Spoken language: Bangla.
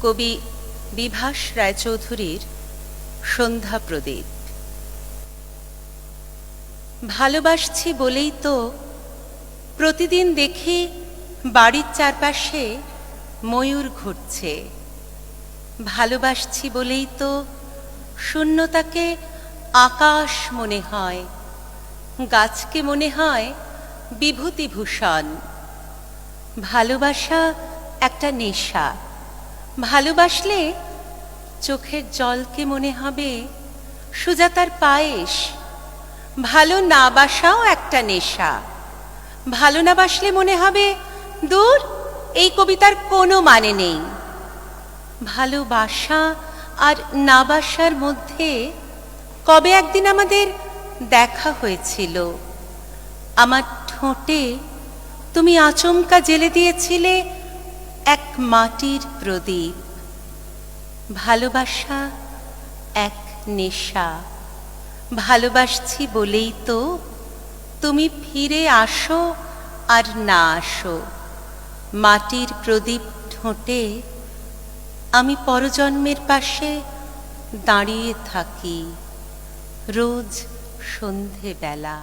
কবি বিভাস রায়চৌধুরীর সন্ধ্যা প্রদীপ। ভালোবাসছি বলেই তো প্রতিদিন দেখি বাড়ির চারপাশে ময়ূর ঘুরছে। ভালোবাসছি বলেই তো শূন্যতাকে আকাশ মনে হয়, গাছকে মনে হয় বিভূতিভূষণ। ভালোবাসা একটা নেশা। ভালোবাসলে চোখের জলকে মনে হবে সুজাতার পায়েস। ভালো না বাসাও একটা নেশা। ভালো না বাসলে মনে হবে দূর, এই কবিতার কোনো মানে নেই। ভালোবাসা আর না বাসার মধ্যে কবে একদিন আমাদের দেখা হয়েছিল। আমার ঠোঁটে তুমি আচমকা জ্বেলে দিয়েছিলে এক মাটির প্রদীপ। ভালোবাসা এক নেশা। ভালোবাসছি বলেই তো তুমি ফিরে আসো আর না আসো। মাটির প্রদীপ ঠোঁটে আমি পরজন্মের পাশে দাঁড়িয়ে থাকি রোজ সন্ধেবেলা।